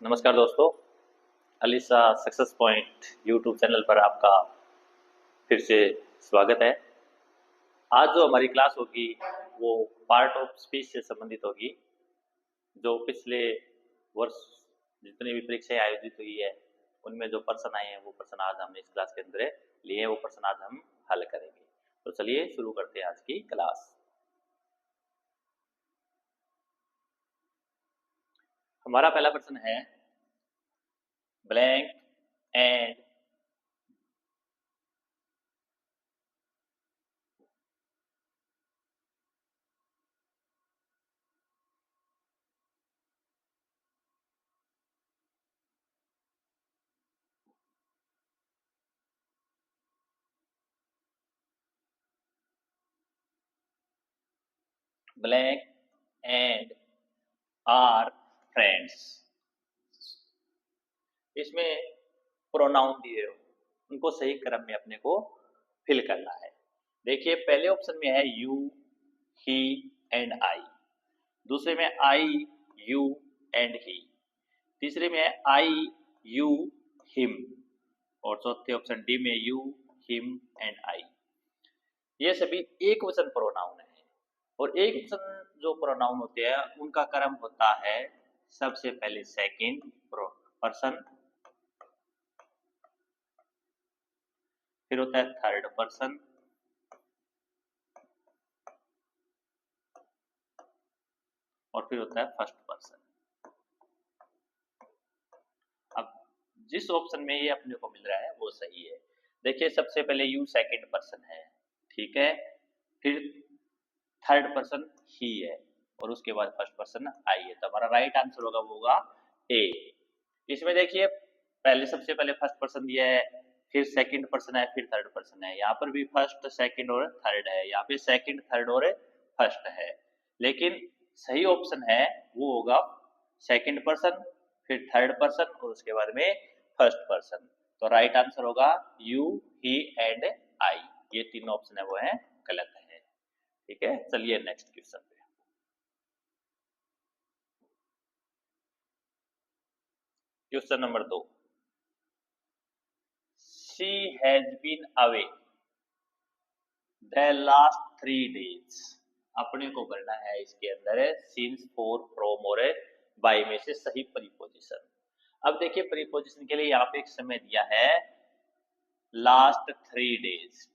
नमस्कार दोस्तों, Alisa success point YouTube channel पर आपका फिर से स्वागत है। आज जो हमारी क्लास होगी वो पार्ट ऑफ स्पीच से संबंधित होगी। जो पिछले वर्ष जितनी भी परीक्षाएं आयोजित हुई है उनमें जो प्रश्न आए हैं वो प्रश्न आज हमने इस क्लास के अंदर लिए हैं, वो प्रश्न आज हम हल करेंगे। तो चलिए शुरू करते हैं आज की क्लास। हमारा पहला प्रश्न है blank and blank and are friends. इसमें प्रोनाउन दिए हो, उनको सही क्रम में अपने को फिल करना है। देखिए पहले ऑप्शन में है यू, ही एंड आई। दूसरे में आई, यू एंड ही। तीसरे में है आई, यू, हिम। और चौथे ऑप्शन डी में यू, हिम एंड आई। ये सभी एक वचन प्रोनाउन है। और एक वचन जो प्रोनाउन होते हैं उनका क्रम होता है सबसे पहले सेकंड पर्सन, फिर होता है थर्ड पर्सन, और फिर होता है फर्स्ट पर्सन। अब जिस ऑप्शन में ये अपने को मिल रहा है वो सही है। देखिए सबसे पहले यू सेकंड पर्सन है, ठीक है, फिर थर्ड पर्सन ही है और उसके बाद फर्स्ट पर्सन आई है। तो हमारा राइट आंसर होगा वो होगा ए। इसमें देखिए पहले सबसे पहले फर्स्ट पर्सन दिया है, फिर सेकंड पर्सन है, फिर थर्ड पर्सन है। यहाँ पर भी फर्स्ट सेकंड और थर्ड है, यहाँ पे सेकंड थर्ड और फर्स्ट है। लेकिन सही ऑप्शन है वो होगा सेकंड पर्सन, फिर थर्ड पर्सन और उसके बाद में फर्स्ट पर्सन। तो राइट आंसर होगा यू, ही एंड आई। ये तीनों ऑप्शन है वो है गलत है। ठीक है, चलिए नेक्स्ट क्वेश्चन पे। Question number 2। She has been away the last 3 days। अपने को करना है इसके अंदर सिंस, फॉर, फ्रॉम और बाय में से सही प्रीपोजिशन। अब देखिए प्रीपोजिशन के लिए यहाँ पे एक समय दिया है लास्ट 3 days,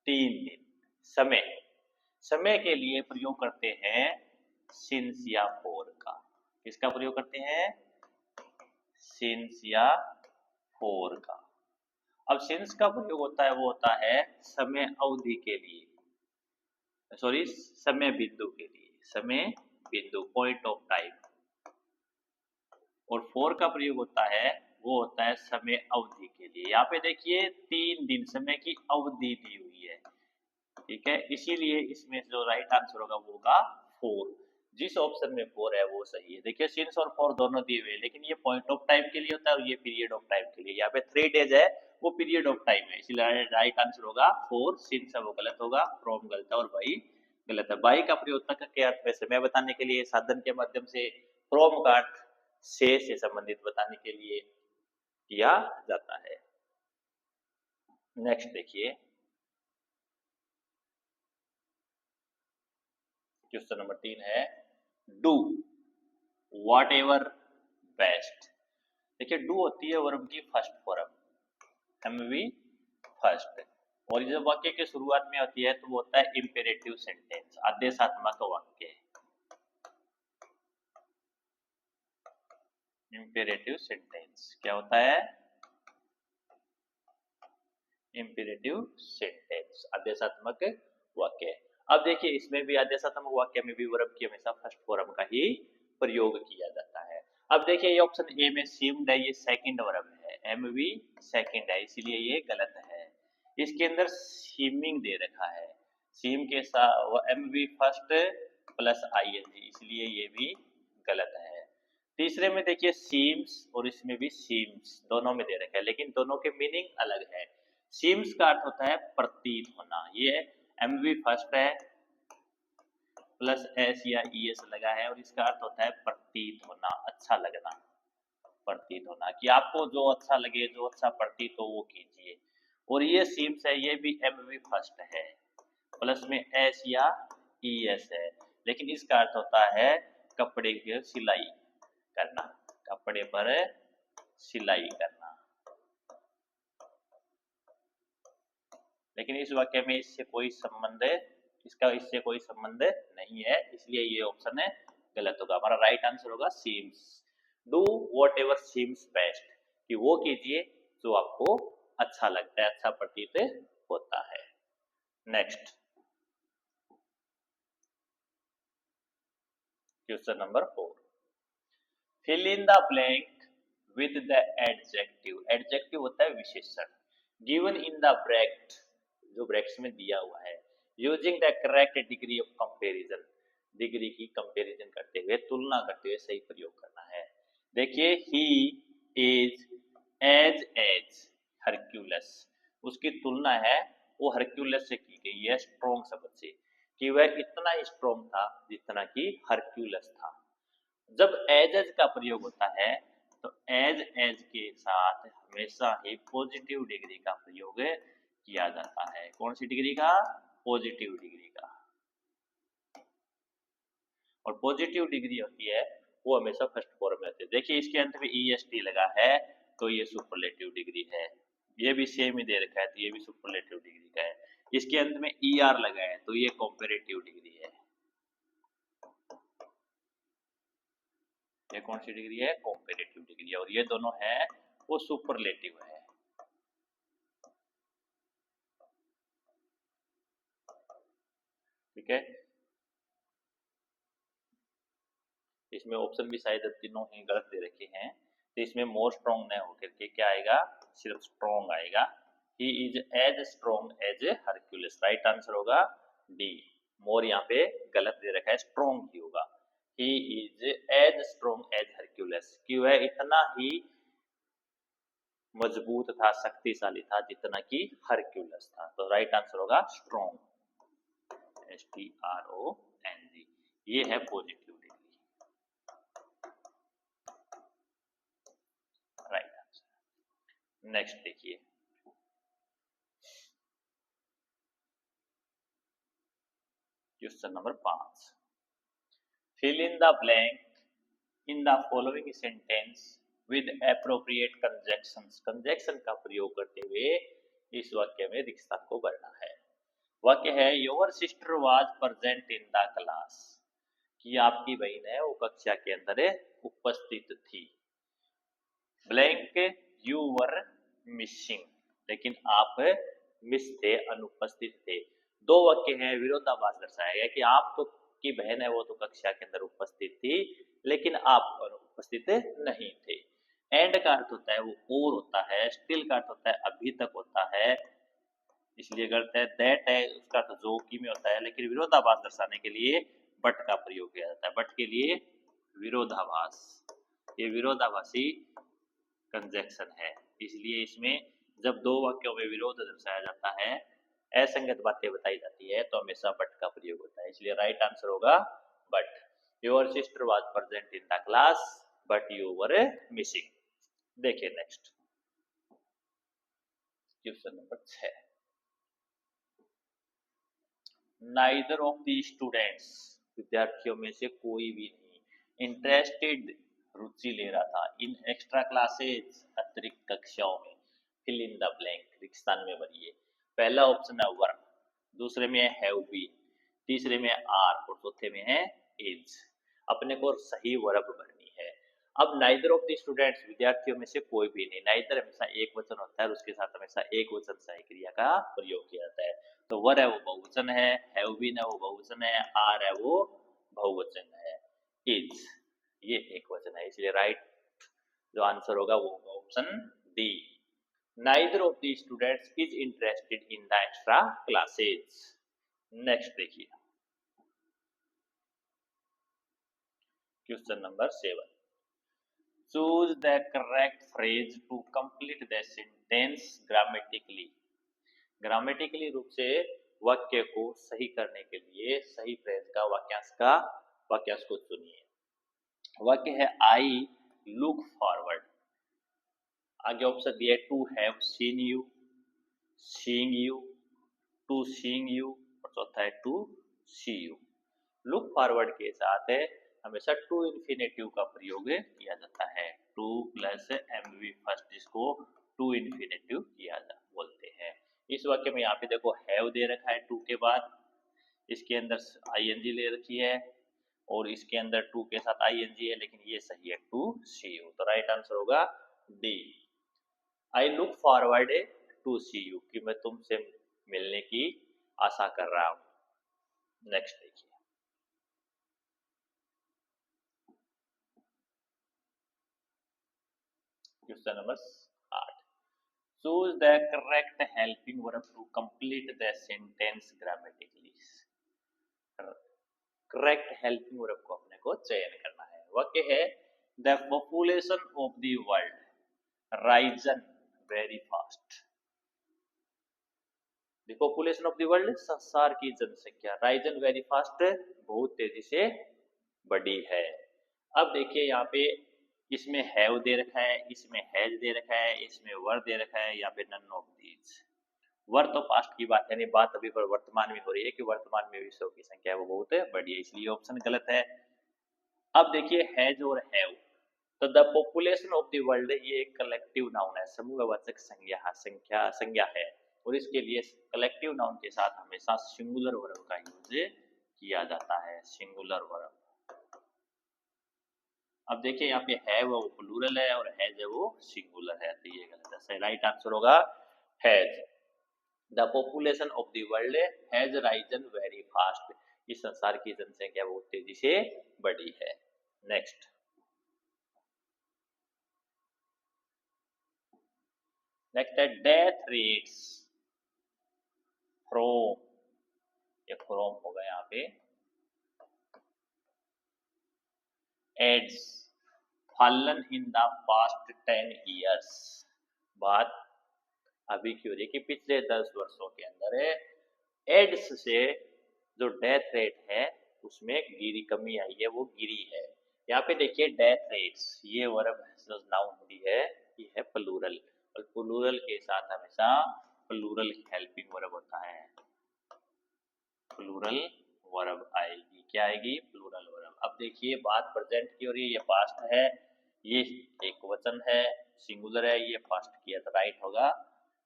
3 दिन। समय समय के लिए प्रयोग करते हैं सिंस या फॉर का। किसका प्रयोग करते हैं? सिंस या फॉर का। अब सिंस का प्रयोग होता है वो होता है समय अवधि के लिए, सॉरी समय बिंदु के लिए, समय बिंदु, पॉइंट ऑफ टाइम। और फॉर का प्रयोग होता है वो होता है समय अवधि के लिए। यहाँ पे देखिए 3 दिन समय की अवधि दी हुई है, ठीक है, इसीलिए इसमें जो राइट आंसर होगा वो होगा फोर। जिस ऑप्शन में फोर है वो सही है। देखिए सिंस और फॉर दोनों दिए हुए हैं, लेकिन ये पॉइंट ऑफ टाइम के लिए होता है और ये पीरियड ऑफ टाइम के लिए। यहाँ पे 3 days है वो पीरियड ऑफ टाइम है, इसलिए राइट आंसर होगा फोर। सिंस है वो गलत होगा, फ्रॉम गलत है और बाई गलत है। बाई का प्रयोग तक के अर्थ में समय बताने के लिए, साधन के माध्यम से, फ्रॉम का अर्थ से संबंधित बताने के लिए किया जाता है। नेक्स्ट देखिए क्वेश्चन नंबर 3 है डू वॉट एवर बेस्ट। देखिए डू होती है वर्ब की फर्स्ट फॉर्म, एमवी फर्स्ट, और ये जब वाक्य की शुरुआत में होती है तो वो होता है इंपेरेटिव सेंटेंस, आदेशात्मक वाक्य। इंपेरेटिव सेंटेंस क्या होता है? इंपेरेटिव सेंटेंस, आदेशात्मक वाक्य। अब देखिए इसमें भी आदेशात्मक वाक्य में भी वर्ब की हमेशा फर्स्ट फॉर्म का ही प्रयोग किया जाता है। अब देखिए ये ऑप्शन ए में सीम्ड है, ये सेकंड वर्ब है, एमवी सेकंड है, इसलिए ये गलत है। इसके अंदर सीमिंग दे रखा है, सीम के साथ एमवी फर्स्ट प्लस आईएनजी, इसलिए ये भी गलत है। तीसरे में देखिए सीम्स और इसमें भी सीम्स, दोनों में दे रखा है लेकिन दोनों के मीनिंग अलग है। सीम्स का अर्थ होता है प्रतीत होना, ये एमवी फर्स्ट है प्लस एस या ईएस लगा है और इसका अर्थ होता है प्रतीत होना, अच्छा लगना। प्रतीत होना, कि आपको जो अच्छा लगे, जो अच्छा प्रतीत हो वो कीजिए। और ये सीम्स है, ये भी एम भी फर्स्ट है, प्लस में एस या ई एस है, लेकिन इसका अर्थ होता है कपड़े की सिलाई करना, कपड़े पर सिलाई करना। लेकिन इस वाक्य में इससे कोई संबंध, इसका इससे कोई संबंध नहीं है, इसलिए ये ऑप्शन है गलत होगा। हमारा राइट आंसर होगा seems. Do what ever seems best, कि वो कीजिए जो आपको अच्छा लगता है, अच्छा प्रतीत होता है। Next question number 4, fill in the blank with the adjective. Adjective होता है विशेषण, गिवन इन द ब्रैकेट, जो ब्रैकेट्स में दिया हुआ है, using the correct degree of comparison, degree की कंपैरिजन करते हुए, तुलना करते हुए सही प्रयोग करना है। देखिए, ही इज एज हरक्यूलस, उसकी तुलना है वो हरक्यूलस से की गई है, स्ट्रॉन्ग शब्द से, कि वह इतना स्ट्रॉन्ग था जितना कि हरक्यूलस था। जब एज का प्रयोग होता है तो एज के साथ हमेशा ही पॉजिटिव डिग्री का प्रयोग किया जाता है। कौन सी डिग्री का? पॉजिटिव डिग्री का। और पॉजिटिव डिग्री होती है वो हमेशा फर्स्ट फॉर्म में होती है। देखिए, इसके अंत में EST लगा है तो ये सुपरलेटिव डिग्री है, ये भी सेम ही दे रखा है तो ये भी सुपरलेटिव डिग्री का है। इसके अंत में ER लगा है तो ये कंपैरेटिव डिग्री है। ये कौन सी डिग्री है? कंपैरेटिव डिग्री है। और ये दोनों है वो सुपरलेटिव है। ठीक है, इसमें ऑप्शन भी शायद तीनों ही गलत दे रखे हैं, तो इसमें मोर स्ट्रॉन्ग न होकर के क्या आएगा? सिर्फ स्ट्रॉन्ग आएगा। He is as strong as Hercules, right answer होगा डी। मोर यहाँ पे गलत दे रखा है, स्ट्रॉन्ग ही होगा। He is as strong as Hercules, कि वह इतना ही मजबूत था, शक्तिशाली था जितना कि हरक्यूलिस था। तो राइट आंसर होगा स्ट्रॉन्ग, STRONG। ये है positive degree, right answer. Next देखिए, question number 5, fill in the blank in the following sentence with appropriate conjunctions. Conjunction का प्रयोग करते हुए इस वाक्य में रिक्त स्थान को भरना है। वाक्य है, your sister was present in the class, कि आपकी बहन है वो कक्षा के अंदर उपस्थित थी। ब्लैंक, यू वर मिसिंग, लेकिन आप मिस थे, अनुपस्थित थे। दो वाक्य हैं, विरोधाभास दर्शाया गया कि आप तो की बहन है वो तो कक्षा के अंदर उपस्थित थी, लेकिन आप उपस्थित नहीं थे। एंड का अर्थ होता है वो और होता है, स्टिल का अर्थ होता है अभी तक होता है, इसलिए गलत है। दैट है उसका अर्थ जो कि में होता है, लेकिन विरोधाभास दर्शाने के लिए बट का प्रयोग किया जाता है। बट के लिए विरोधाभास, ये विरोधाभासी कंजक्शन है, इसलिए इसमें जब दो वाक्यों में विरोध दर्शाया जाता है, असंगत बातें बताई जाती है, तो हमेशा बट का प्रयोग होता है। इसलिए राइट आंसर होगा but. Your sister was present in the class but you were missing. देखिए next question number 6, neither of the students, विद्यार्थियों में से कोई भी नहीं, इंटरेस्टेड, रुचि ले रहा था, इन एक्स्ट्रा क्लासेज, अतिरिक्त कक्षाओं में। फिल इन द ब्लैंक, रिक्त स्थान में भरिए। पहला ऑप्शन है वर, दूसरे में है हैव बीन, तीसरे में आर और चौथे में है इज। अपने को सही वर्ब भरनी है। अब नाइदर ऑफ द स्टूडेंट्स, विद्यार्थियों में से कोई भी नहीं, नाइदर हमेशा एक वचन होता है और उसके साथ हमेशा एक वचन सहायक क्रिया का प्रयोग किया जाता है। तो वर है वो बहुवचन है, हैव बीन है वो बहुवचन है, आर है वो बहुवचन है, इज ये एक वचन है, इसलिए राइट जो आंसर होगा वो होगा option D. Neither of the students is interested in the extra classes. Next देखिए, question number 7, choose the correct phrase to complete the sentence grammatically. Grammatically रूप से वाक्य को सही करने के लिए सही फ्रेज का वाक्यांश को चुनिए। वाक्य है, आई लुक फॉरवर्ड, आगे ऑप्शन दिया है to have seen you, seeing you, to seeing you, और चौथा है to see you. Look forward के साथ है हमेशा टू इन्फिनेटिव का प्रयोग किया जाता है। टू प्लस एमवी फर्स्ट, जिसको टू इन्फिनेटिव किया जा बोलते हैं। इस वाक्य में यहाँ पे देखो हैव दे रखा है टू के बाद, इसके अंदर आईएनजी ले रखी है और इसके अंदर टू के साथ आईएनजी है, लेकिन ये सही है टू सी यू। तो राइट आंसर होगा D. I look forward to see you, कि मैं तुमसे मिलने की आशा कर रहा हूं। नेक्स्ट देखिए, question number 8। Choose the correct helping verb to complete the sentence grammatically. Correct helping verb को अपने को चयन करना है। वाक्य है the population of the world risen very fast. The population of the world, संसार की जनसंख्या, राइजन वेरी फास्ट, बहुत तेजी से बढ़ी है। अब देखिए यहाँ पे इसमें हैव दे रखा है, इसमें हैज दे रखा है, इसमें वर दे रखा है, यहाँ पे नन ऑफ दीज। वर तो पास्ट की बात है, नहीं बात अभी पर वर्तमान में हो रही है कि वर्तमान में विश्व की संख्या वो बहुत बढ़ी है, इसलिए ऑप्शन गलत है। अब देखिए हैज और हैव, तो the population of the world ये एक कलेक्टिव नाउन है, समूहवाचक संज्ञा है, और इसके लिए कलेक्टिव नाउन के साथ हमेशा सिंगुलर वर्ब का यूज किया जाता है, सिंगुलर वर्ब। अब देखिए यहाँ पे है वो प्लूरल है और हैज है वो सिंगुलर है, तो ये गलत है। सही राइट आंसर होगा has. The population of the world has risen very fast, इस संसार की जनसंख्या बहुत तेजी से बढ़ी है। नेक्स्ट, नेक्स्ट है डेथ रेट्स फ्रॉम, ये फ्रॉम होगा यहाँ पे, ads fallen in the past 10 years। बात अभी की हो रही है कि पिछले 10 वर्षों के अंदर है, एड्स से जो डेथ रेट है उसमें गिरी कमी आई है, वो गिरी है। यहाँ पे देखिए डेथ रेट्स, ये वर्ब जो नाउन होती है ये है प्लूरल, और प्लूरल के साथ हमेशा प्लूरल हेल्पिंग वर्ब होता है, प्लूरल वर्ब आएगी। क्या आएगी? Plural verb. अब देखिए बात प्रेजेंट की हो रही है, ये पास्ट है, ये एक वचन है, सिंगुलर है, ये पास्ट किया तो राइट होगा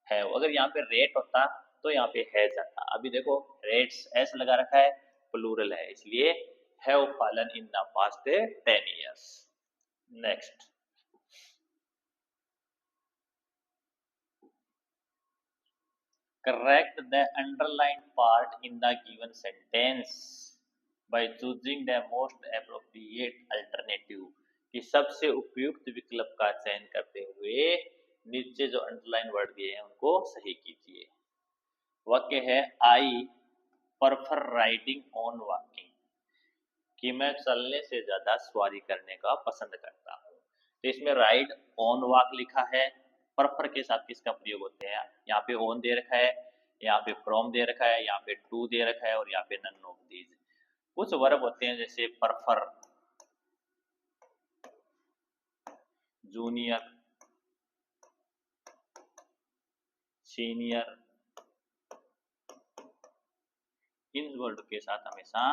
है। अगर यहाँ पे रेट होता तो यहाँ पे है जाता। अभी देखो रेट्स एस लगा रखा है, प्लूरल है, इसलिए have fallen in the past 10 years। Next, correct the underlined part in the given sentence by choosing the most appropriate alternative, कि सबसे उपयुक्त विकल्प का चयन करते हुए नीचे जो अंडरलाइन वर्ड दिए हैं उनको सही कीजिए। वाक्य है आई प्रेफर राइडिंग ऑन वॉकिंग, कि मैं चलने से ज्यादा सवारी करने का पसंद करता हूँ। तो इसमें राइड ऑन वॉक लिखा है, प्रेफर के साथ किसका प्रयोग होते हैं? यहाँ पे ऑन दे रखा है, यहाँ पे फ्रॉम दे रखा है, यहाँ पे टू दे रखा है, और यहाँ पे नन ऑफ दीज। कुछ वर्ब होते हैं जैसे प्रेफर, जूनियर, सीनियर, इन वर्ड के साथ हमेशा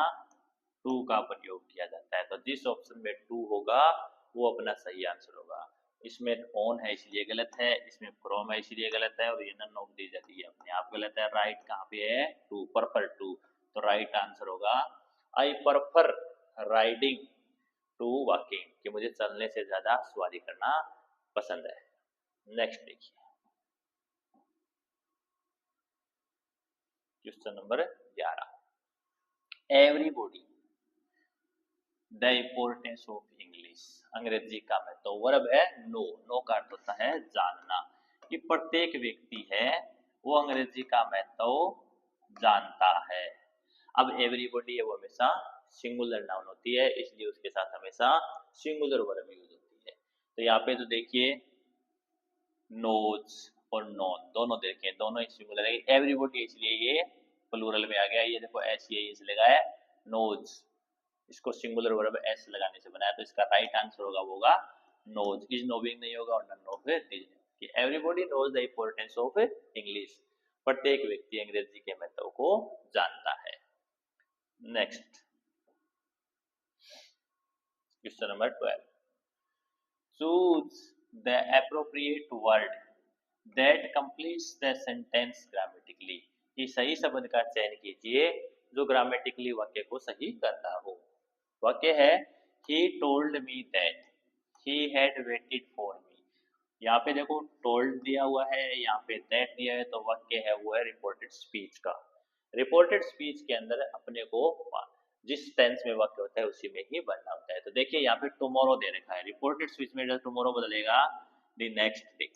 टू का प्रयोग किया जाता है। तो जिस ऑप्शन में टू होगा वो अपना सही आंसर होगा। इसमें ऑन है इसलिए गलत है, इसमें फ्रॉम है इसलिए गलत है, और ये नन ऑफ दीज है अपने आप गलत है। राइट कहाँ पे है? To, prefer to. तो राइट आंसर होगा I prefer riding to walking, कि मुझे चलने से ज्यादा सवारी करना पसंद है। नेक्स्ट देखिए, question number 11। Everybody the importance of English, अंग्रेजी का मैं तो वर्ब है नो, नो का अर्थ होता है जानना, कि प्रत्येक व्यक्ति है वो अंग्रेजी का महत्व जानता है। अब एवरीबॉडी है वो हमेशा सिंगुलर नाउन होती है, इसलिए उसके साथ हमेशा सिंगुलर वर्ब यूज होती है। तो यहाँ पे तो देखिए नोज और नॉन दोनों देखें, दोनों ही सिंगुलर है। एवरीबॉडी इसलिए ये प्लूरल में आ गया। ये देखो एस, ये लगा है नोज, इसको सिंगुलर वर्ब एस लगाने से बनाया, तो इसका राइट आंसर होगा वो होगा नोज। इज नोविंग नहीं होगा और नन ऑफ दीज। कि everybody knows the importance of English, प्रत्येक व्यक्ति अंग्रेजी के महत्व को जानता है। Next question number 12, choose the appropriate word that completes the sentence grammatically, कि सही शब्द का चयन कीजिए जो ग्रामेटिकली वाक्य को सही करता हो। वाक्य है he told me that he had waited for me। यहाँ पे देखो टोल्ड दिया हुआ है, यहाँ पे दैट दिया है, तो वाक्य है वो है रिपोर्टेड स्पीच का। रिपोर्टेड स्पीच के अंदर अपने को जिस टेंस में वाक्य होता है उसी में ही बनना होता है। तो देखिए यहाँ पे टुमारो दे रखा है, रिपोर्टेड स्पीच में जब टुमारो बदलेगा द नेक्स्ट डे,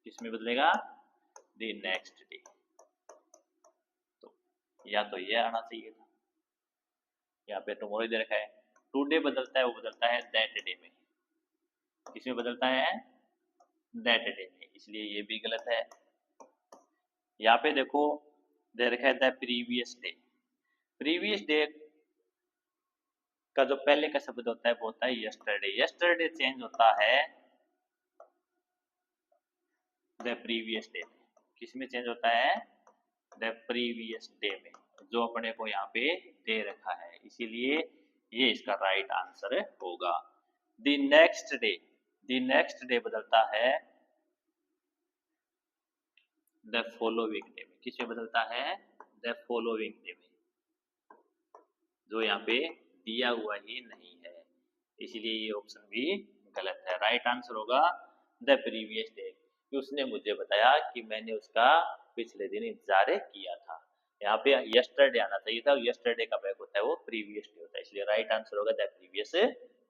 किसमें बदलेगा द नेक्स्ट डे, तो या तो ये आना चाहिए था। यहाँ पे टुमारो दे रखा है, टुडे बदलता है वो बदलता है दैट डे में, किसमें बदलता है दैट डे में, इसलिए ये भी गलत है। यहाँ पे देखो दे रखा है the previous day, previous day का जो पहले का शब्द होता है वो होता है यस्टरडे, यस्टरडे चेंज होता है द प्रीवियस डे में, किसमें चेंज होता है द प्रीवियस डे में, जो अपने को यहाँ पे दे रखा है, इसीलिए ये इसका राइट आंसर होगा। The next day, the next day बदलता है द फॉलोइंग डे में, किसमें बदलता है द फॉलोइंग डे में, जो यहाँ पे दिया हुआ ही नहीं है, इसलिए ये ऑप्शन भी गलत है। राइट आंसर होगा द प्रीवियस डे, कि उसने मुझे बताया कि मैंने उसका पिछले दिन इंतजार किया था। यहाँ पे यस्टरडे आना चाहिए था, यस्टरडे का बैक होता है वो प्रीवियस डे होता है, इसलिए राइट आंसर होगा द प्रीवियस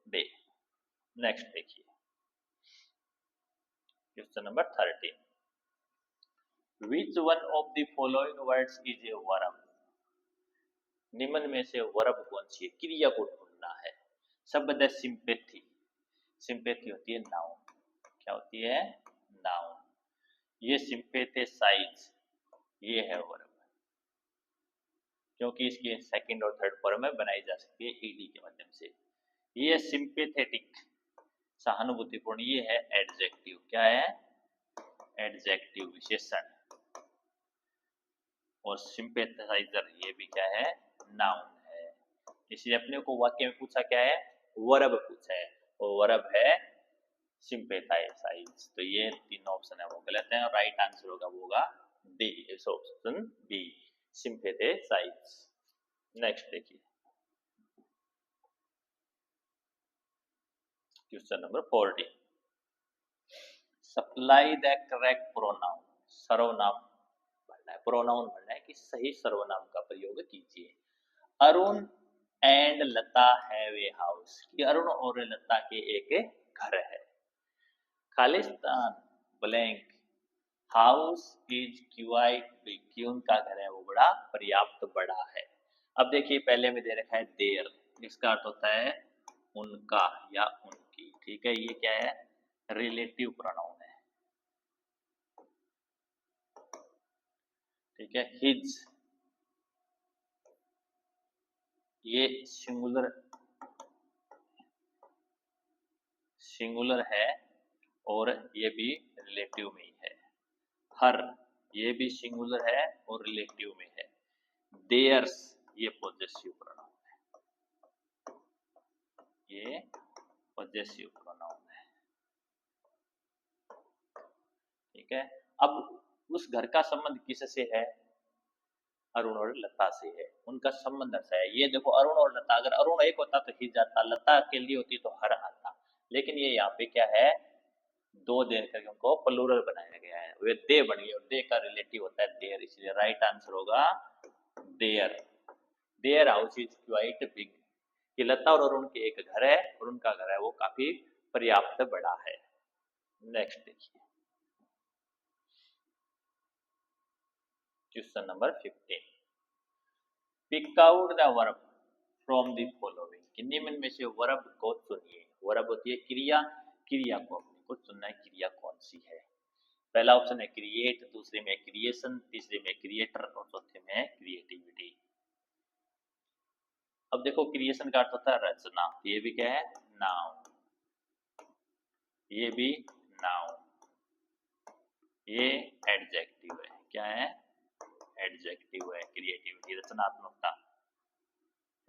डे। नेक्स्ट देखिए question number 13, Which one of the following words is a verb? निम्न में से वर्ब कौन सी है, क्रिया को ढूंढना है। शब्द है सिंपैथी, सिंपैथी होती है नाउन, क्या होती है नाउन, ये सिंपैथेसाइज ये है वर्ब, क्योंकि इसकी सेकंड और थर्ड फॉर्म में बनाई जा सकती है ईडी के माध्यम से। ये सिंपैथेटिक सहानुभूतिपूर्ण, ये है एडजेक्टिव, क्या है एडजेक्टिव विशेषण, और सिंपैथाइजर ये भी क्या है नाउन है। इसलिए अपने को वाक्य में पूछा क्या है वर्ब पूछा है, और वर्ब है सिंपैथाइज, तो ये तीन ऑप्शन है वो गलत है, और राइट आंसर होगा वो होगा डी, इस ऑप्शन बी सिंपैथाइज। नेक्स्ट देखिए question number 14, supply the correct pronoun, सर्वनाम भरना है, प्रोनाउन भरना है कि सही सर्वनाम का प्रयोग कीजिए। Arun and Lata have a house, कि अरुण और लता के एक घर है। Khalistan blank house is quite big, कि उनका घर है वो बड़ा पर्याप्त बड़ा है। अब देखिए पहले में दे रखा है देयर, इसका अर्थ होता है उनका या उनकी, ठीक है, ये क्या है रिलेटिव प्रोनाउन है, ठीक है। हिज ये सिंगुलर है और ये भी रिलेटिव में ही है। हर ये भी सिंगुलर है और रिलेटिव में है। देयर्स ये पॉजेसिव प्रोनाउन है, ये पॉजेसिव प्रोनाउन है, ठीक है। अब उस घर का संबंध किससे है, अरुण और लता से है, उनका संबंध ऐसा है। ये देखो अरुण और लता, अगर अरुण एक होता तो ही जाता, लता अकेली होती तो हर आता, लेकिन ये यहाँ पे क्या है दो देर करके उनको प्लूरल बनाया गया है, वे दे बन गए, और दे का रिलेटिव होता है देयर, इसलिए राइट आंसर होगा there. Their house is quite big, कि लता और अरुण के एक घर है और उनका घर है वो काफी पर्याप्त बड़ा है। नेक्स्ट देखिए question number 15, pick out the verb from the following, कि निम्न में से वर्ब को चुनिए। वर्ब होती है क्रिया, क्रिया को अपने को चुनना है, क्रिया कौन सी है। पहला ऑप्शन है क्रिएट, दूसरे में क्रिएशन, तीसरे में क्रिएटर और चौथे में क्रिएटिविटी। अब देखो क्रिएशन का अर्थ होता है रचना, ये भी क्या है नाउन, ये भी नाउन, ये एडजेक्टिव है। क्या है? एडजेक्टिव है। क्रिएटिविटी, रचनात्मकता,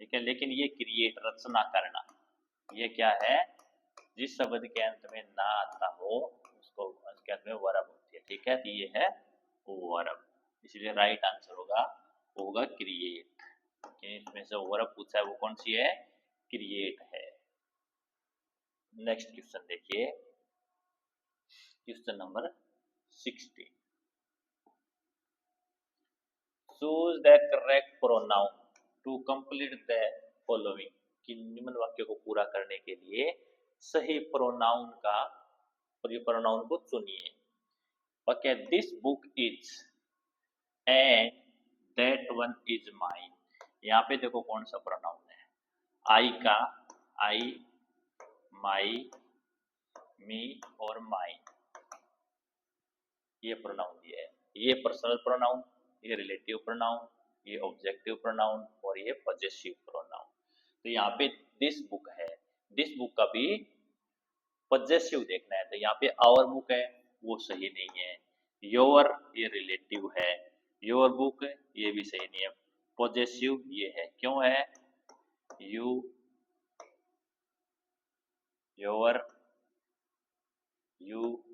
ठीक है। लेकिन ये क्रिएट, रचना करना, ये क्या है? जिस शब्द के अंत में ना आता हो उसको उसके अंत में वर्ब होती है, ठीक है। तो ये है वर्ब, इसलिए राइट आंसर होगा वो होगा क्रिएट। इसमें से वर्ब पूछा है वो कौन सी है? क्रिएट है। नेक्स्ट क्वेश्चन देखिए, question number 16। Choose the correct pronoun to complete the following, कि निम्न वाक्य को पूरा करने के लिए सही प्रोनाउन का, और ये प्रोनाउन को चुनिए। Okay, this book is and that one is mine. यहाँ पे देखो कौन सा प्रोनाउन है? आई का, आई, माई, मी और माइन, ये प्रोनाउन दिया है। ये पर्सनल प्रोनाउन, ये रिलेटिव प्रोनाउन, ये ऑब्जेक्टिव प्रोनाउन और ये पॉजेसिव प्रोनाउन। तो यहाँ पे दिस बुक है, दिस बुक का भी पॉजेसिव देखना है, तो यहाँ पे आवर बुक है, वो सही नहीं है। योर, ये रिलेटिव है। योर बुक, ये भी सही नहीं है। पॉजेसिव ये है, क्यों है? यू, योर, यू,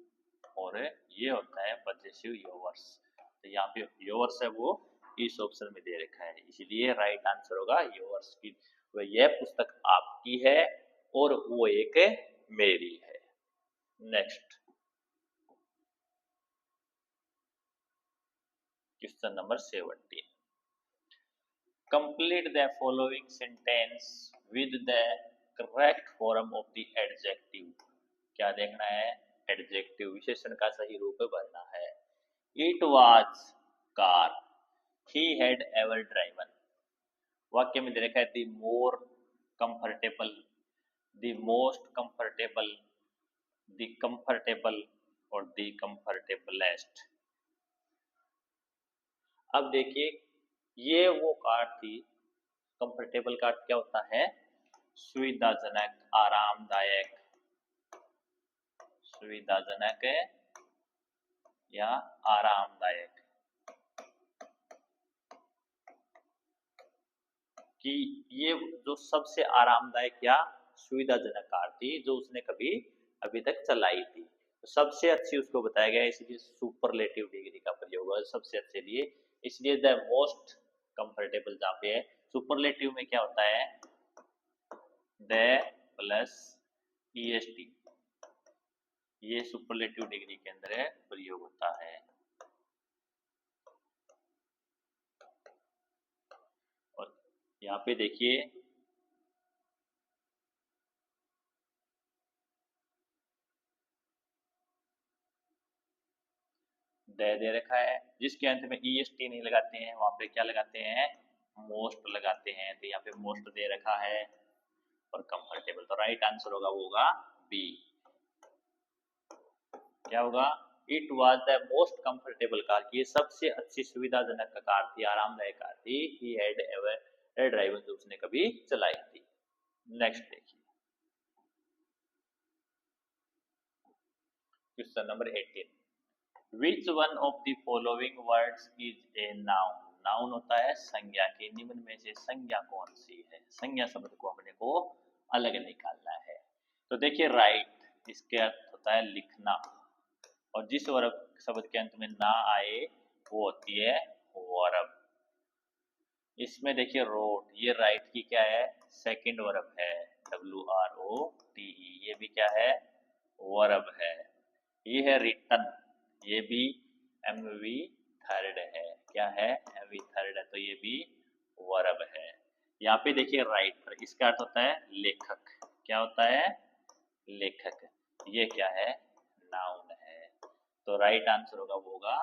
और ये होता है पॉजेसिव योवर्स। तो यहाँ पे योवर्स है वो इस ऑप्शन में दे रखा है, इसलिए राइट आंसर होगा योवर्स की। यह पुस्तक आपकी है और वो एक मेरी है। Next question number 17। Complete the following sentence with the correct form of the adjective. क्या देखना है? एडजेक्टिव, विशेषण का सही रूप भरना है। It was car he had ever driven. वाक्य में दे रखा है the more comfortable, the most comfortable, the comfortable और द कंफर्टेबलेस्ट। अब देखिए, ये वो कार थी। कंफर्टेबल कार क्या होता है? सुविधाजनक, आरामदायक, सुविधाजनक या आरामदायक, कि ये जो सबसे आरामदायक या सुविधाजनक कार थी जो उसने कभी अभी तक चलाई थी। तो सबसे अच्छी उसको बताया गया, इसलिए सुपरलेटिव डिग्री का प्रयोग हुआ सबसे अच्छे लिए, इसलिए द मोस्ट कंफर्टेबल जहाँ पे है। सुपरलेटिव में क्या होता है? द प्लस ईएसटी, ये सुपरलेटिव डिग्री के अंदर प्रयोग होता है। और यहाँ पे देखिए, दे रखा है, जिसके अंत में ईएसटी नहीं लगाते हैं वहां पे क्या लगाते हैं? मोस्ट लगाते हैं। तो यहाँ पे मोस्ट दे रखा है और कंफर्टेबल, तो राइट आंसर होगा वो होगा बी। क्या होगा? It was the most comfortable car, ये सबसे अच्छी सुविधाजनक कार थी, आरामदायक कार थी। ही हैड एवर ड्राइवन, जो उसने कभी चलाई थी। नेक्स्ट देखिए, question number 18। Which one of the following words is a noun. Noun होता है संज्ञा, के निम्न में से संज्ञा कौन सी है? संज्ञा शब्द को अपने को अलग निकालना है। तो देखिए, राइट इसके अर्थ होता है लिखना, और जिस वर्ब शब्द के अंत में ना आए वो होती है वर्ब। इसमें देखिए रोट, ये राइट की क्या है? सेकंड वर्ब है, WROTE, ये भी क्या है? वर्ब है। ये है रिटन, ये भी MV थर्ड है। क्या है? MV थर्ड है, तो ये भी वर्ब है। यहाँ पे देखिए राइटर, इसका अर्थ होता है लेखक। क्या होता है? लेखक। ये क्या है? नाउन है। तो राइट आंसर होगा वो होगा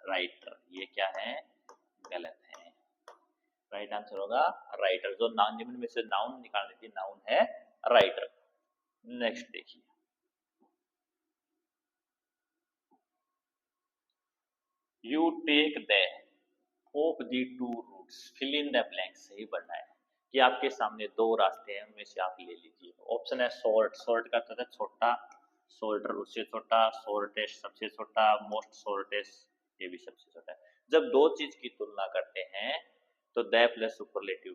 राइटर। ये क्या है? गलत है। राइट आंसर होगा राइटर। जो नाउन, निम्न में से नाउन निकालने की, नाउन है राइटर। नेक्स्ट देखिए, you take the of the two routes, fill in the blank, सही भरना है कि आपके सामने दो रास्ते हैं, उनमें से आप ले लीजिए। ऑप्शन है शॉर्ट, शॉर्ट का अर्थ है छोटा, शोल्डर उससे छोटा, शॉर्टेस्ट सबसे छोटा, मोस्ट शॉर्टेस्ट ये भी सबसे छोटा है। जब दो चीज की तुलना करते हैं तो the plus superlative,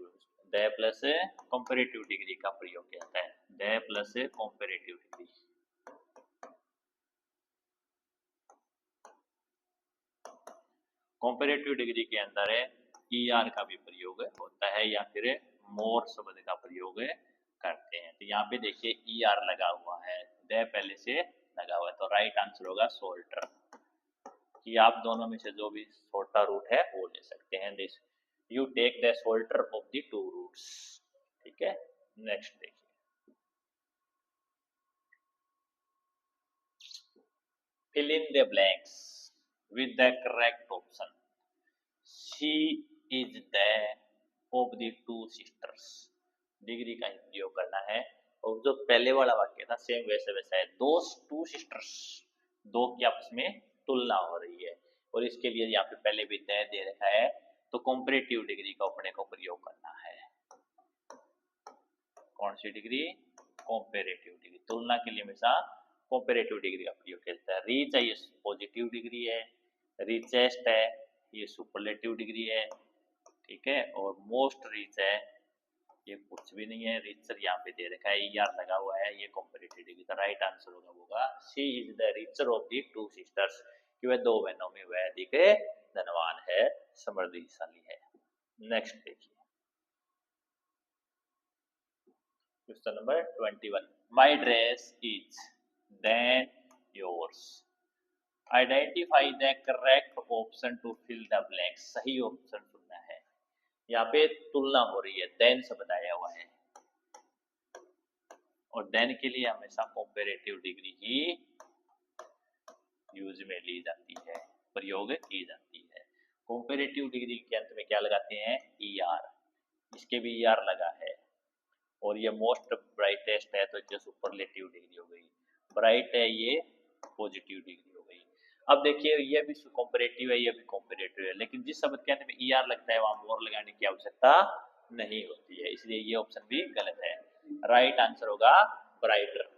the plus comparative degree का प्रयोग किया जाता है। The plus comparative degree, comparative degree के अंदर ईआर का भी प्रयोग होता है या फिर मोर शब्द का प्रयोग करते हैं। तो यहाँ पे देखिए ईआर लगा हुआ है, द पहले से लगा हुआ है, तो राइट आंसर होगा शोल्डर। कि आप दोनों में से जो भी छोटा रूट है वो ले सकते हैं। This you take the shorter of the two routes. ठीक है, नेक्स्ट देखिए, fill in the blanks with the correct option. She is the of the two sisters. Degree का प्रयोग करना है और जो पहले वाला वाक्य था सेम वैसे वैसा है। दोस टू सिस्टर्स, दो की आपस में तुलना हो रही है और इसके लिए यहाँ पे पहले भी दे रखा है, तो कंपैरेटिव डिग्री का अपने को प्रयोग करना है। कौन सी डिग्री? Comparative degree. तुलना के लिए हमेशा कंपैरेटिव डिग्री का प्रयोग किया जाता है। रीच है ये पॉजिटिव डिग्री है, रिचेस्ट है ये सुपरलेटिव डिग्री है, ठीक है, और मोस्ट रिच है ये कुछ भी नहीं है, रिचर यहाँ पे दे रखा है, ईआर लगा हुआ है, ये कंपैरेटिव डिग्री का राइट आंसर होगा she is the richer of the two sisters, कि वह दो बहनों में वह अधिक धनवान है, समृद्धिशाली है। नेक्स्ट देखिए, question number 21, my dress is than yours, identify the correct option to fill the blank. सही ऑप्शन चुनना है। यहाँ पे तुलना हो रही है, देन से बताया हुआ है और देन के लिए हमेशा कंपैरेटिव डिग्री ही यूज में ली जाती है, प्रयोग की जाती है। कंपैरेटिव डिग्री के अंत में क्या लगाते हैं? ईआर, इसके भी ईआर लगा है और ये मोस्ट ब्राइटेस्ट है तो ये सुपरलेटिव डिग्री हो गई, ब्राइट है ये पॉजिटिव डिग्री हो गई। अब देखिए ये भी कंपैरेटिव है, ये भी कंपैरेटिव है, लेकिन जिस शब्द के अंत में ईआर लगता है वहां मोर लगाने की आवश्यकता नहीं होती है, इसलिए ये ऑप्शन भी गलत है। राइट आंसर होगा brighter.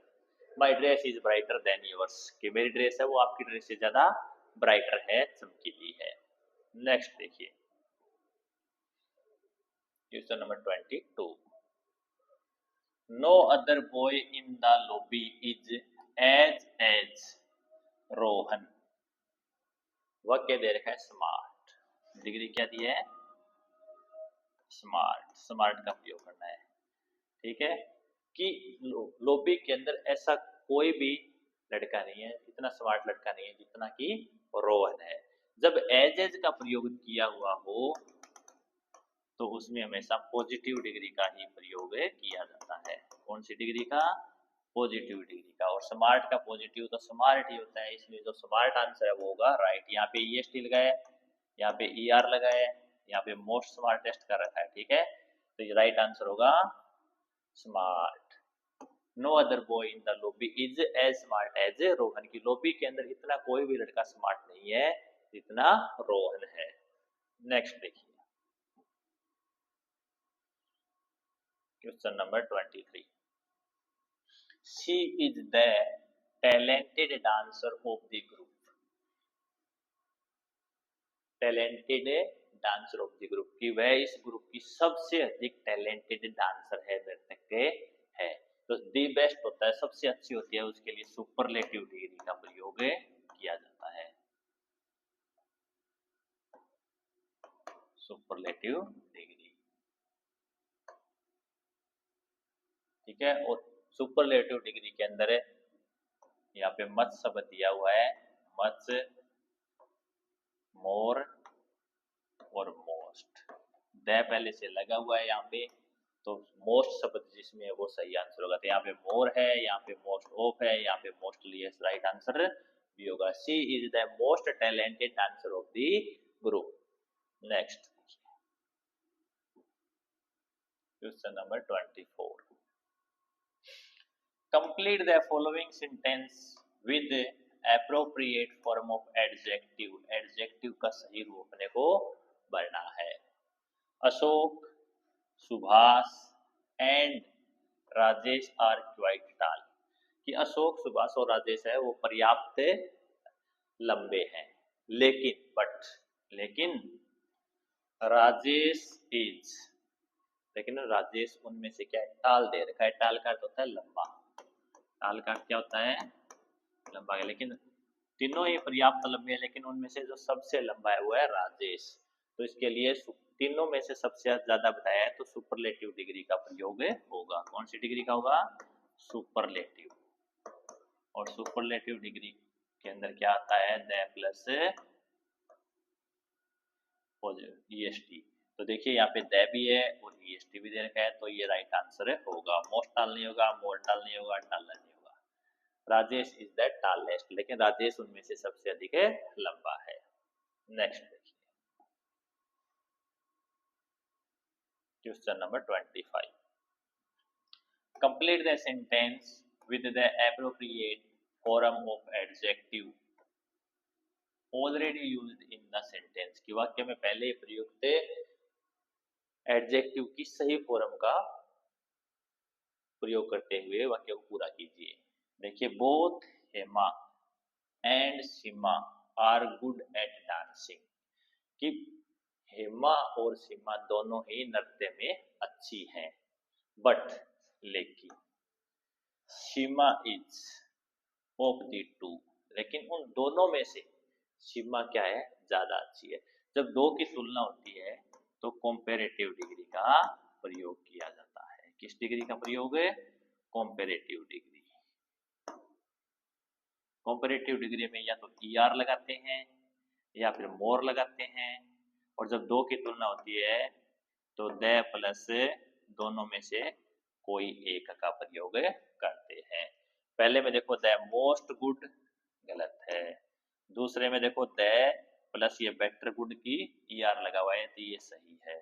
My dress is brighter then yours, कि मेरी ड्रेस है वो आपकी ड्रेस से ज्यादा ब्राइटर है, चमकीली है। नेक्स्ट देखिए, question number 22, no other boy in the lobby is as Rohan. वाक्य दे रखा है स्मार्ट, डिग्री क्या दी है? स्मार्ट, स्मार्ट का प्रयोग करना है। ठीक है, कि लॉबी के अंदर ऐसा कोई भी लड़का नहीं है, इतना स्मार्ट लड़का नहीं है जितना कि रोहन है। जब एज का प्रयोग किया हुआ हो तो उसमें हमेशा पॉजिटिव डिग्री का ही प्रयोग किया जाता है। कौन सी डिग्री का? पॉजिटिव डिग्री का। और स्मार्ट का पॉजिटिव तो स्मार्ट ही होता है, इसलिए जो स्मार्ट आंसर है वो होगा राइट। यहाँ पे ईएसटी लगाया, यहाँ पे ईआर लगाया, यहाँ पे मोस्ट स्मार्टेस्ट का रखा है। ठीक है, तो ये राइट आंसर होगा smart. No other boy in the lobby is as smart as Rohan, की लॉबी के अंदर इतना कोई भी लड़का स्मार्ट नहीं है जितना रोहन है। नेक्स्ट देखिए, question number 23, she is the talented dancer of the group, talented dancer of the group, कि वह इस ग्रुप की सबसे अधिक टैलेंटेड डांसर है, नर्तक है। तो दी बेस्ट होता है, सबसे अच्छी होती है, उसके लिए सुपरलेटिव डिग्री का प्रयोग किया जाता है। सुपरलेटिव डिग्री, ठीक है। और सुपरलेटिव डिग्री के अंदर यहाँ पे मच शब्द दिया हुआ है, मच, मोर और मोस्ट, द पहले से लगा हुआ है यहाँ पे, तो मोस्ट शब्द जिसमें वो सही आंसर होगा। तो यहाँ पे मोर है, यहाँ पे मोस्ट ऑफ है, यहाँ पे मोस्टली राइट आंसर भी होगा। She is the most talented dancer of the group. Next question number 24, complete the following sentence with appropriate form of adjective. Adjective का सही रूप अपने को भरना है। Ashok, Subhash and Rajesh are quite tall, कि अशोक, सुभाष और राजेश है वो पर्याप्त लंबे हैं, लेकिन राजेश इज, लेकिन राजेश उनमें से क्या है, टाल दे रखा है। टाल का अर्थ होता है लंबा, टाल का अर्थ क्या होता है, लंबा है। लेकिन तीनों ही पर्याप्त लंबे हैं, लेकिन उनमें से जो सबसे लंबा है वो है राजेश। तो इसके लिए तीनों में से सबसे ज्यादा बताया है तो सुपरलेटिव डिग्री का प्रयोग होगा। कौन सी डिग्री का होगा, सुपरलेटिव। और सुपरलेटिव डिग्री के अंदर क्या आता है, द प्लस ईएसटी। तो देखिए यहाँ पे द भी है और ईएसटी भी दे रखा है, तो ये राइट आंसर होगा। मोस्ट टाल नहीं होगा, मोर टाल नहीं होगा, टाल नहीं होगा। राजेश इज द टालेस्ट, लेकिन राजेश उनमें से सबसे अधिक लंबा है। नेक्स्ट देखिए question number 25। Complete the sentence with the appropriate form of adjective already used in the sentence. कि वाक्य में पहले प्रयुक्त एडजेक्टिव की सही फॉर्म का प्रयोग करते हुए वाक्य को पूरा कीजिए। देखिए, both Hema and Seema are good at dancing. कि हेमा और सीमा दोनों ही नृत्य में अच्छी हैं, बट लेकिन सीमा इज ऑफ द टू, लेकिन उन दोनों में से सीमा क्या है, ज्यादा अच्छी है। जब दो की तुलना होती है तो कंपैरेटिव डिग्री का प्रयोग किया जाता है। किस डिग्री का प्रयोग है, कंपैरेटिव डिग्री। कंपैरेटिव डिग्री में या तो ईआर लगाते हैं या फिर मोर लगाते हैं, और जब दो की तुलना होती है तो द प्लस दोनों में से कोई एक का प्रयोग करते हैं। पहले में देखो द मोस्ट गुड गलत है, दूसरे में देखो द प्लस ये बेटर गुड की ईआर लगा हुआ है तो ये सही है,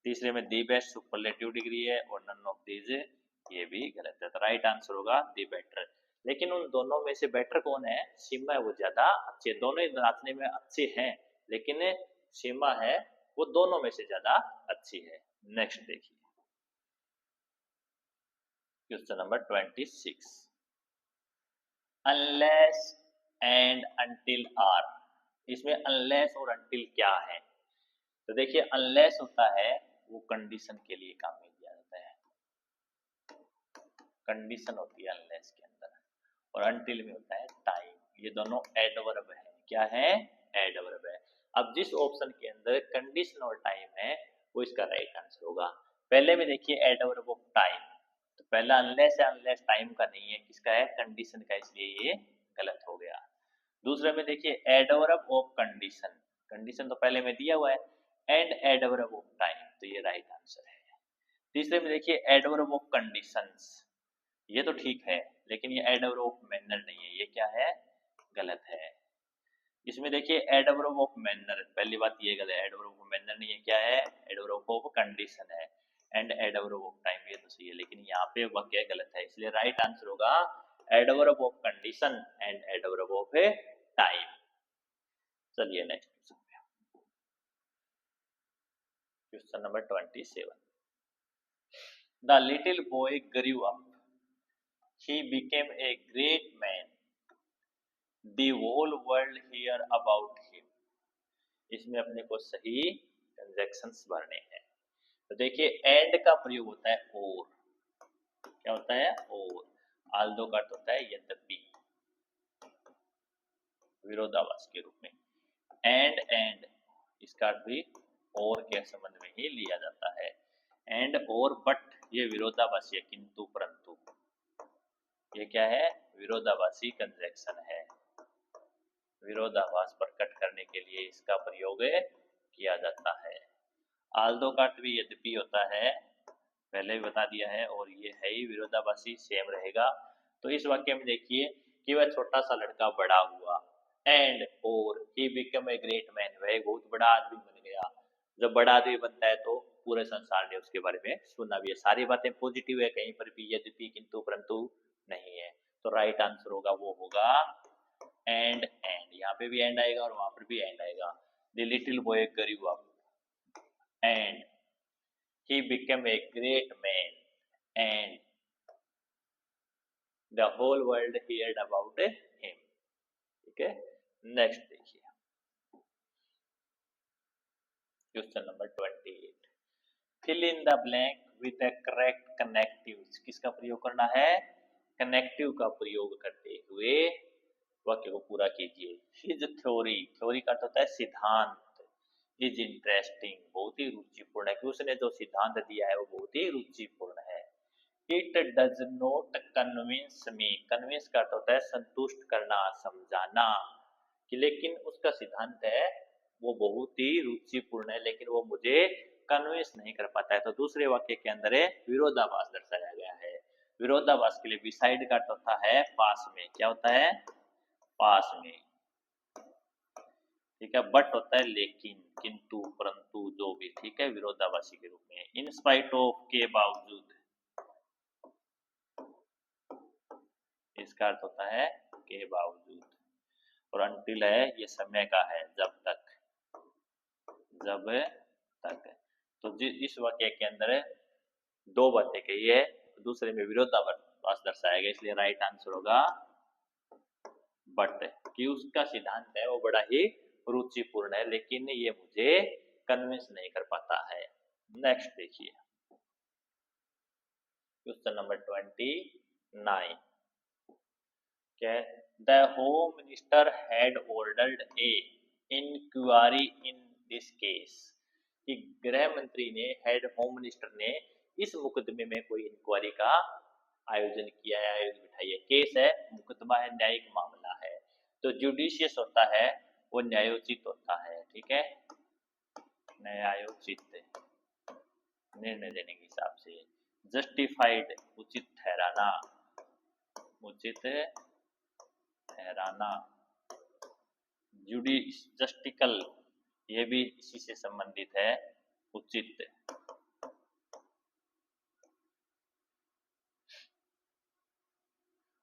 तीसरे में दी बेस्ट सुपरलेटिव डिग्री है और नन ऑफ दीज ये भी गलत है। तो राइट आंसर होगा दी बेटर। लेकिन उन दोनों में से बेटर कौन है, सीमा है, वो ज्यादा अच्छे, दोनों ही नाचने में अच्छे हैं, लेकिन सीमा है वो दोनों में से ज्यादा अच्छी है। नेक्स्ट देखिए question number 26। Unless and until are, इसमें अनलेस और अनटिल क्या है। तो देखिए, अनलेस होता है वो कंडीशन के लिए काम में लिया जाता है, कंडीशन होती है अनलेस के अंदर, और अनटिल में होता है टाइम। ये दोनों एडवर्ब है। क्या है, एडवर्ब है। अब जिस ऑप्शन के अंदर कंडीशन और टाइम है वो इसका राइट आंसर होगा। पहले में देखिए एडवर्ब ऑफ टाइम, तो पहला अनलेस है, अनलेस टाइम का नहीं है, किसका है, कंडीशन का, इसलिए ये गलत हो गया। दूसरे में देखिए एडवर्ब ऑफ कंडीशन, कंडीशन तो पहले में दिया हुआ है, एंड एडवर्ब ऑफ टाइम, तो ये राइट आंसर है। तीसरे में देखिए एडवर्ब ऑफ कंडीशंस, ये तो ठीक है, लेकिन ये एडवर्ब ऑफ मैनर नहीं है, ये क्या है, गलत है। इसमें देखिए एडवर्ब ऑफ मैनर, पहली बात ये गलत है, एडवर्ब ऑफ मैनर नहीं है, क्या है, एडवर्ब ऑफ कंडीशन है। एंड एडवर्ब ऑफ टाइम, ये तो सही है, लेकिन यहाँ पे वाक्य गलत है, इसलिए राइट आंसर होगा adverb of condition and adverb of time. चलिए next question number 27। The little boy grew up, he became a great man, the whole world hear about him। इसमें अपने को सही कंजक्शंस भरने हैं। तो देखिए एंड का प्रयोग होता है और, क्या होता है, और। आल्दो का अर्थ होता है यद्यपि, विरोधाभास के रूप में। एंड इसका अर्थ भी और के संबंध में ही लिया जाता है। एंड और बट ये विरोधाभासी है, किंतु परंतु, ये क्या है, विरोधाभासी कंजक्शन है। विरोधाभास प्रकट करने के लिए इसका प्रयोग किया जाता है। आल्दो का अर्थ भी यद्यपि होता है, पहले भी बता दिया है, और ये है ही विरोधाभासी, सेम रहेगा। तो इस वाक्य में देखिए कि वह छोटा सा लड़का बड़ा हुआ, एंड और he become a great man, वह एक बहुत बड़ा आदमी बन गया। जब बड़ा आदमी बनता है तो पूरे संसार ने उसके बारे में सुना भी है। सारी बातें पॉजिटिव है, कहीं पर भी यद्यपि किंतु परंतु नहीं है। तो राइट आंसर होगा वो होगा एंड। यहाँ पे भी एंड आएगा और वहां पर भी एंड आएगा। The little boy grew up and he became a great man and the whole world heard about him. ठीक है, नेक्स्ट देखिए question number 28, fill in the blank with the correct connectives. किसका प्रयोग करना है? कनेक्टिव का प्रयोग करते हुए वाक्य को पूरा कीजिए। हिज थ्योरी, थ्योरी का अर्थ होता है सिद्धांत, इज इंटरेस्टिंग, बहुत ही रुचिपूर्ण है, कि उसने जो सिद्धांत दिया है वो बहुत ही रुचिपूर्ण है। It does not convince me, convince का अर्थ होता है संतुष्ट करना, समझाना, कि लेकिन उसका सिद्धांत है वो बहुत ही रुचिपूर्ण है लेकिन वो मुझे कन्विंस नहीं कर पाता है। तो दूसरे वाक्य के अंदर है विरोधाभास दर्शाया गया है। विरोधाभास के लिए बिसाइड का अर्थ होता है पास में, क्या होता है? पास में। ठीक है, बट होता है लेकिन, किंतु, परंतु, जो भी। ठीक है, विरोधाभासी के रूप में। इन स्पाइट ऑफ, के बावजूद, इसका अर्थ होता है के बावजूद। और अंटिल है, ये समय का है, जब तक, जब तक। तो इस वाक्य के अंदर दो बातें कही है, दूसरे में विरोधाभास दर्शाया गया, इसलिए राइट आंसर होगा बट, कि उसका सिद्धांत है वो बड़ा ही रुचिपूर्ण है लेकिन ये मुझे कन्विंस नहीं कर पाता है। नेक्स्ट देखिए क्वेश्चन नंबर 29, क्या? The home minister had ordered a inquiry in this case, कि गृह मंत्री ने, हेड होम मिनिस्टर ने इस मुकदमे में कोई इंक्वायरी का आयोजन किया है, आयोजन बिठाई है। केस है, मुकदमा है, न्यायिक मामला है। तो जुडिशियस होता है वो न्यायोचित होता है। ठीक है, न्यायोचित, निर्णय देने के हिसाब से। जस्टिफाइड, उचित ठहराना, उचित ठहराना। जस्टिकल, ये भी इसी से संबंधित है, उचित।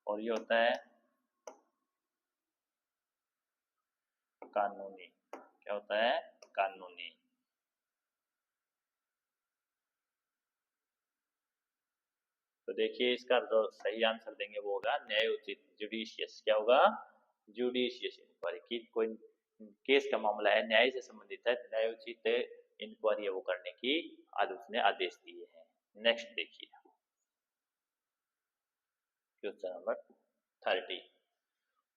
और ये होता है कानूनी, क्या होता है? कानूनी। तो देखिए इसका जो सही आंसर देंगे वो होगा न्यायोचित, जुडिशियस। क्या होगा? जुडिशियस इंक्वायरी, की कोई केस का मामला है, न्याय से संबंधित है, न्यायोचित इंक्वायरी वो करने की आज उसने आदेश दिए हैं। नेक्स्ट देखिए क्वेश्चन नंबर 30,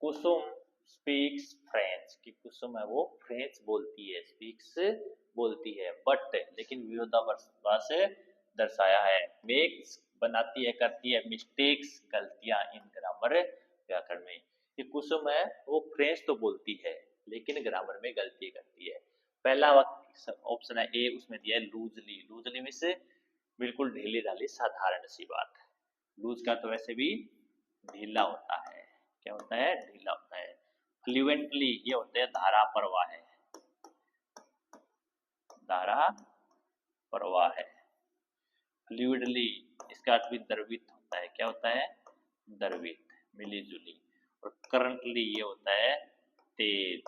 कुसुम स्पीक्स फ्रेंच, कि कुसुम है वो फ्रेंच बोलती है, स्पीक्स बोलती है, बट लेकिन विरोधाभास दर्शाया है। मेक्स बनाती है, करती है, मिस्टेक्स गलतियां इन ग्रामर व्याकरण में। ये कुसुम है वो फ्रेंच तो बोलती है लेकिन ग्रामर में गलती करती है। पहला ऑप्शन है ए, उसमें दिया है लूजली, लूजली में से बिल्कुल ढीली ढाली साधारण सी बात। लूज का तो वैसे भी ढीला होता है, क्या होता है? ढीला होता है। फ्लुएंटली, ये होते हैं धारा प्रवाह है, धारा प्रवाह है। फ्लूइडली, इसका अर्थ भी द्रवित होता है, क्या होता है? द्रवित, मिली जुली। और करंटली, ये होता है तेज,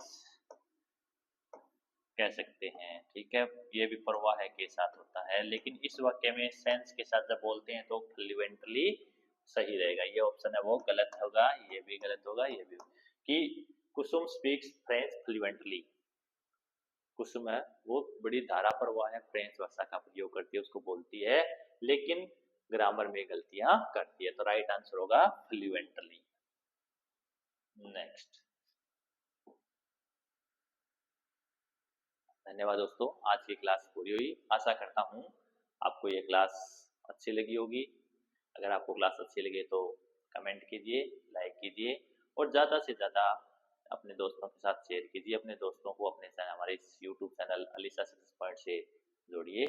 कह सकते हैं। ठीक है, ये भी प्रवाह है के साथ होता है, लेकिन इस वाक्य में सेंस के साथ जब बोलते हैं तो फ्लुएंटली सही रहेगा। ये ऑप्शन है वो गलत होगा, ये भी गलत होगा, ये भी। कि कुसुम स्पीक्स फ्रेंच फ्लुएंटली, कुसुम है वो बड़ी धारा प्रवाह है, फ्रेंच भाषा का प्रयोग करती है, उसको बोलती है लेकिन ग्रामर में गलतियां करती है। तो राइट आंसर होगा फ्लुएंटली। नेक्स्ट, धन्यवाद दोस्तों, आज की क्लास पूरी हुई। आशा करता हूँ आपको ये क्लास अच्छी लगी होगी। अगर आपको क्लास अच्छी लगे तो कमेंट कीजिए, लाइक कीजिए और ज़्यादा से ज़्यादा अपने दोस्तों के साथ शेयर कीजिए। अपने दोस्तों को अपने हमारे YouTube channel Alisa success point से जोड़िए।